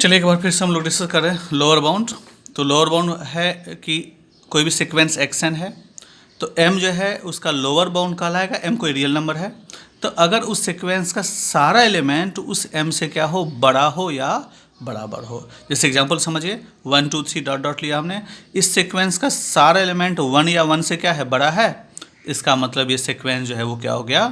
चलिए एक बार फिर से हम लोग डिस्कस करें लोअर बाउंड। तो लोअर बाउंड है कि कोई भी सीक्वेंस एक्सन है तो m जो है उसका लोअर बाउंड कहलाएगा। m कोई रियल नंबर है तो अगर उस सीक्वेंस का सारा एलिमेंट उस m से क्या हो, बड़ा हो या बराबर हो। जैसे एग्जांपल समझिए 1 2 3 डॉट डॉट लिया हमने, इस सीक्वेंस का सारा एलिमेंट 1 या 1 से क्या है, बड़ा है। इसका मतलब ये सीक्वेंस जो है वो क्या हो गया,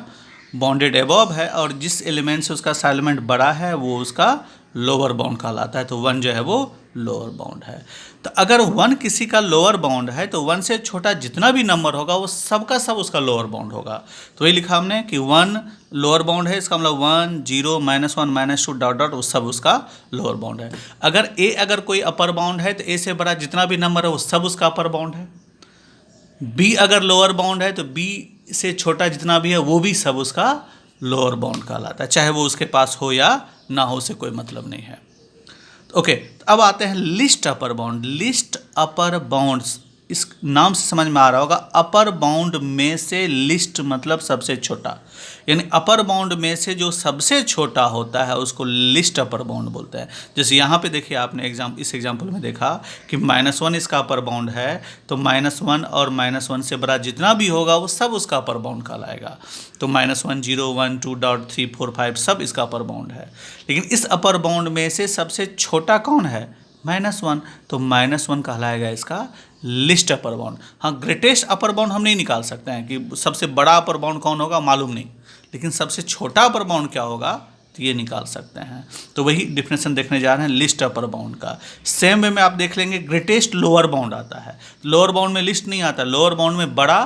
बाउंडेड एबव है। और जिस एलिमेंट से उसका सारा एलिमेंट बड़ा है वो उसका लोअर बाउंड कहलाता है। तो 1 जो है वो लोअर बाउंड है। तो अगर 1 किसी का लोअर बाउंड है तो 1 से छोटा जितना भी नंबर होगा वो सब का सब उसका लोअर बाउंड होगा। तो वही लिखा हमने कि 1 लोअर बाउंड है, इसका मतलब 1 0 -1 -2 डॉट डॉट वो सब उसका लोअर बाउंड है। अगर कोई अपर बाउंड है तो a से बड़ा जितना भी नंबर है वो सब उसका अपर बाउंड है। b अगर लोअर बाउंड है तो b से छोटा जितना भी है वो भी सब उसका लोअर बाउंड कहलाता है, चाहे वो उसके पास हो या ना हो, से कोई मतलब नहीं है। ओके, अब आते हैं लिस्ट अपर बाउंड। लिस्ट अपर बाउंड्स, इस नाम से समझ में आ रहा होगा, अपर बाउंड में से लिस्ट मतलब सबसे छोटा, यानी अपर बाउंड में से जो सबसे छोटा होता है उसको लिस्ट अपर बाउंड बोलते हैं। जैसे यहाँ पे देखिए आपने इस एग्जांपल में देखा कि -1 इसका अपर बाउंड है तो -1 और -1 से बड़ा जितना भी होगा वो सब उसका अपर बाउंड कहलाएगा। तो -1 0 1 2 डॉट 3 4 5 सब इसका अपर बाउंड है। लेकिन इस अपर बाउंड में से सबसे छोटा कौन है, -1, तो -1 कहलाएगा इसका लिस्ट अपर बाउंड। हाँ, ग्रेटेस्ट अपर बाउंड हम नहीं निकाल सकते हैं कि सबसे बड़ा अपर बाउंड कौन होगा, मालूम नहीं, लेकिन सबसे छोटा अपर बाउंड क्या होगा तो ये निकाल सकते हैं। तो वही डिफिनेशन देखने जा रहे हैं लिस्ट अपर बाउंड का। सेम वे में आप देख लेंगे ग्रेटेस्ट लोअर बाउंड आता है। लोअर बाउंड में लिस्ट नहीं आता, लोअर बाउंड में बड़ा,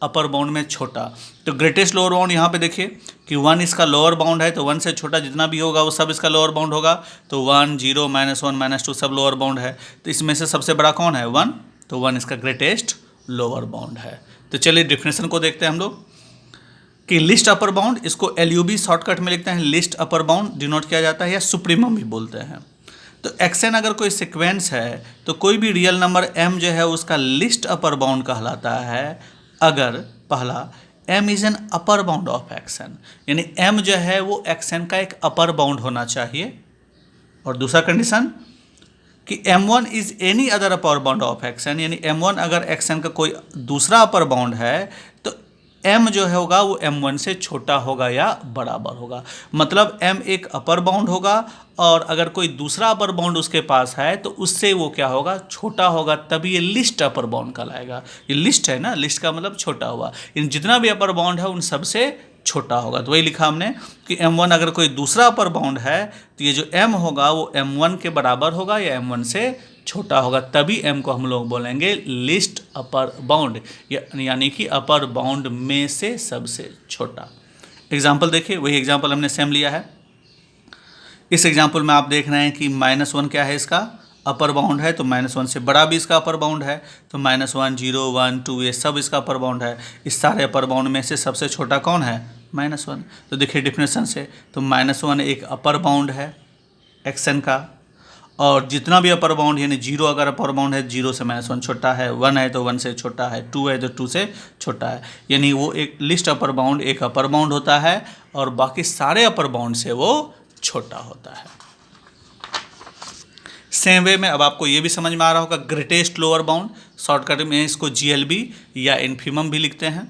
अपर बाउंड में छोटा। तो ग्रेटेस्ट लोअर बाउंड यहाँ पे देखिए कि 1 इसका लोअर बाउंड है तो 1 से छोटा जितना भी होगा वो सब इसका लोअर बाउंड होगा। तो 1 0 -1 -2 सब लोअर बाउंड है। तो इसमें से सबसे बड़ा कौन है, 1, तो 1 इसका ग्रेटेस्ट लोअर बाउंड है। तो चलिए डिफिनेशन को देखते हैं हम लोग कि लिस्ट अपर बाउंड, इसको LUB शॉर्टकट में लिखते हैं, लिस्ट अपर बाउंड डिनोट किया जाता है या सुप्रीमम भी बोलते हैं। तो एक्सन अगर कोई सीक्वेंस है तो कोई भी रियल नंबर m जो है उसका लिस्ट अपर बाउंड कहलाता है अगर पहला m is an upper bound of action, यानी m जो है वो एक्सन का एक अपर बाउंड होना चाहिए। और दूसरा कंडीशन कि m1 is any other upper bound of action, यानी m1 अगर एक्सन का कोई दूसरा अपर बाउंड है तो m जो है होगा वो m1 से छोटा होगा या बराबर होगा। मतलब m एक अपर बाउंड होगा और अगर कोई दूसरा अपर बाउंड उसके पास है तो उससे वो क्या होगा, छोटा होगा, तभी ये लिस्ट अपर बाउंड कहलाएगा। ये लिस्ट है ना, लिस्ट का मतलब छोटा हुआ, इन जितना भी अपर बाउंड है उन सबसे छोटा होगा। तो वही लिखा हमने कि m1 अगर कोई दूसरा अपर बाउंड है तो ये जो m होगा वो m1 के बराबर होगा या m1 से छोटा होगा, तभी m को हम लोग बोलेंगे लिस्ट अपर बाउंड, यानी कि अपर बाउंड में से सबसे छोटा। एग्जाम्पल देखिए, वही एग्जाम्पल हमने सेम लिया है। इस एग्जाम्पल में आप देख रहे हैं कि -1 क्या है, इसका अपर बाउंड है, तो -1 से बड़ा भी इसका अपर बाउंड है। तो -1 0 1 2 ये सब इसका अपर बाउंड है। इस सारे अपर बाउंड में से सबसे छोटा कौन है, -1। तो देखिए डिफिनेशन से, तो -1 एक अपर बाउंड है एक्सन का, और जितना भी अपर बाउंड यानी 0 अगर अपर बाउंड है 0 से -1 छोटा है, 1 है तो 1 से छोटा है, 2 है तो 2 से छोटा है, यानी वो एक लिस्ट अपर बाउंड एक अपर बाउंड होता है और बाकी सारे अपर बाउंड से वो छोटा होता है। सेम वे में अब आपको ये भी समझ में आ रहा होगा ग्रेटेस्ट लोअर बाउंड, शॉर्टकट में इसको GLB या इन्फीमम भी लिखते हैं।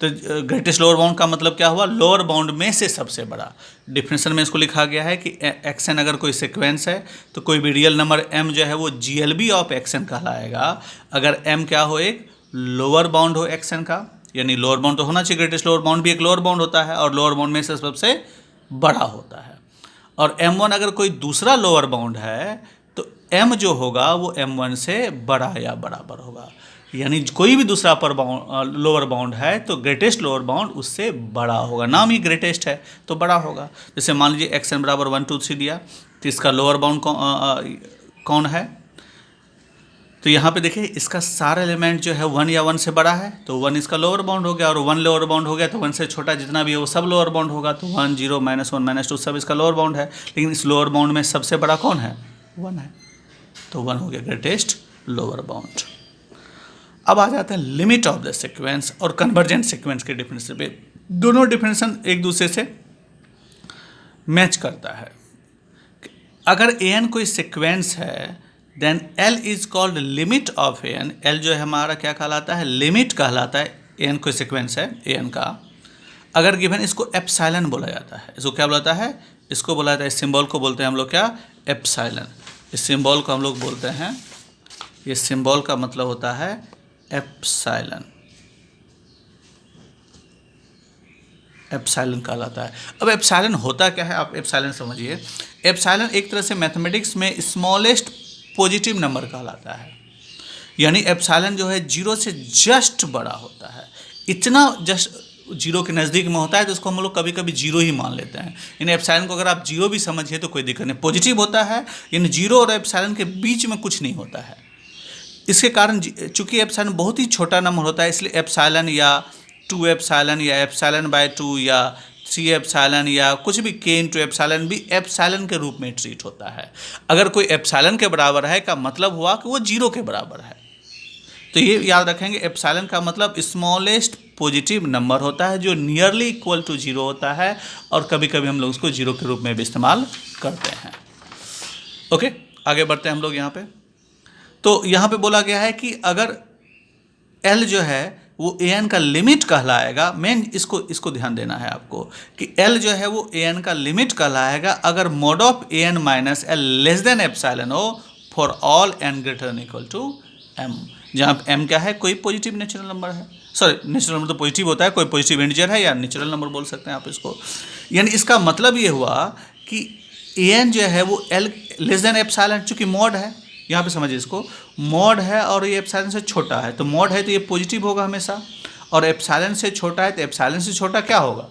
तो ग्रेटेस्ट लोअर बाउंड का मतलब क्या हुआ, लोअर बाउंड में से सबसे बड़ा। डिफिनेशन में इसको लिखा गया है कि एक्सन अगर कोई सीक्वेंस है तो कोई भी रियल नंबर m जो है वो GLB ऑफ एक्सन कहलाएगा अगर m क्या हो, एक लोअर बाउंड हो एक्सन का, यानी लोअर बाउंड तो होना चाहिए, ग्रेटेस्ट लोअर बाउंड भी एक लोअर बाउंड होता है और लोअर बाउंड में से सबसे बड़ा होता है। और m1 अगर कोई दूसरा लोअर बाउंड है तो m जो होगा वो m1 से बड़ा या बराबर होगा, यानी कोई भी दूसरा अपर बाउंड लोअर बाउंड है तो ग्रेटेस्ट लोअर बाउंड उससे बड़ा होगा, नाम ही ग्रेटेस्ट है तो बड़ा होगा। जैसे मान लीजिए एक्सन बराबर 1 2 3 दिया तो इसका लोअर बाउंड कौन है, तो यहाँ पे देखिए इसका सारा एलिमेंट जो है 1 या 1 से बड़ा है तो 1 इसका लोअर बाउंड हो गया, और 1 लोअर बाउंड हो गया तो 1 से छोटा जितना भी है वो सब लोअर बाउंड होगा। तो 1 0 -1 -2 सब इसका लोअर बाउंड है, लेकिन इस लोअर बाउंड में सबसे बड़ा कौन है, 1 है, तो 1 हो गया ग्रेटेस्ट लोअर बाउंड। अब आ जाते हैं लिमिट ऑफ द सीक्वेंस और कन्वर्जेंट सीक्वेंस के डिफिनेशन पे। दोनों डिफिनेशन एक दूसरे से मैच करता है। अगर ए एन कोई सिक्वेंस है then L is called limit of a n. L जो है हमारा क्या कहलाता है, लिमिट कहलाता है। ए एन कोई सिक्वेंस है ए एन का, अगर गिवन इसको एप्सिलॉन बोला जाता है। इसको क्या बोला जाता है, इसको बोला जाता है, इस सिंबल को बोलते हैं हम लोग क्या, एप्सिलॉन। इस सिंबल को हम लोग बोलते हैं, ये सिंबल का मतलब होता है एप्सिलॉन। एप्सिलॉन कहलाता है। अब एप्सिलॉन होता क्या है, आप एप्सिलॉन समझिए। एप्सिलॉन एक तरह से मैथमेटिक्स में स्मॉलेस्ट पॉजिटिव नंबर कहलाता है। यानी एप्सिलॉन जो है जीरो से जस्ट बड़ा होता है, इतना जस्ट जीरो के नज़दीक में होता है, तो उसको हम लोग कभी कभी जीरो ही मान लेते हैं। यानी एप्सिलॉन को अगर आप जीरो भी समझिए तो कोई दिक्कत नहीं, पॉजिटिव होता है। यानी जीरो और एप्सिलॉन के बीच में कुछ नहीं होता है। इसके कारण चूंकि एप्सिलॉन बहुत ही छोटा नंबर होता है, इसलिए एप्सिलॉन या 2 एप्सिलॉन या एप्सिलॉन बाय 2 या 3 एप्सिलॉन या कुछ भी k इंटू एप्सिलॉन भी एप्सिलॉन के रूप में ट्रीट होता है। अगर कोई एप्सिलॉन के बराबर है का मतलब हुआ कि वो जीरो के बराबर है। तो ये याद रखेंगे, एप्सिलॉन का मतलब स्मॉलेस्ट पॉजिटिव नंबर होता है जो नियरली इक्वल टू जीरो होता है, और कभी कभी हम लोग उसको जीरो के रूप में भी इस्तेमाल करते हैं। ओके, आगे बढ़ते हैं हम लोग यहाँ पे। तो यहाँ पे बोला गया है कि अगर L जो है वो ए एन का लिमिट कहलाएगा। मेन इसको ध्यान देना है आपको कि L जो है वो ए एन का लिमिट कहलाएगा अगर mod of a n minus l less than epsilon हो for all n greater than equal to m, जहाँ m क्या है, कोई पॉजिटिव नेचुरल नंबर है। सॉरी, नेचुरल नंबर तो पॉजिटिव होता है, कोई पॉजिटिव इंटीजर है या नेचुरल नंबर बोल सकते हैं आप इसको। यानी इसका मतलब ये हुआ कि ए एन जो है वो L लेस देन एप्सिलॉन, चूँकि मॉड है, यहाँ पे समझिए इसको, मॉड है और ये एप्सिलॉन से छोटा है, तो मॉड है तो ये पॉजिटिव होगा हमेशा, और एप्सिलॉन से छोटा है तो एप्सिलॉन से छोटा क्या होगा,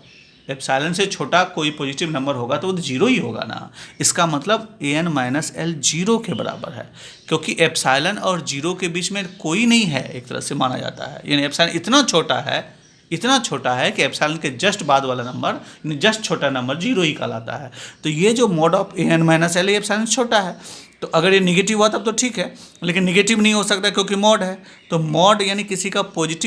एप्सिलॉन से छोटा कोई पॉजिटिव नंबर होगा तो वो जीरो ही होगा ना। इसका मतलब ए एन माइनस एल जीरो के बराबर है, क्योंकि एप्सिलॉन और जीरो के बीच में कोई नहीं है, एक तरह से माना जाता है। यानी एप्सिलॉन इतना छोटा है कि एप्सिलॉन के जस्ट बाद वाला नंबर, यानी जस्ट छोटा नंबर जीरो ही कहलाता है। तो ये जो mod of a n minus L, epsilon छोटा है, तो अगर ये निगेटिव हुआ तब तो ठीक है, लेकिन निगेटिव नहीं हो सकता क्योंकि मॉड है। तो मॉड यानी किसी का पॉजिटिव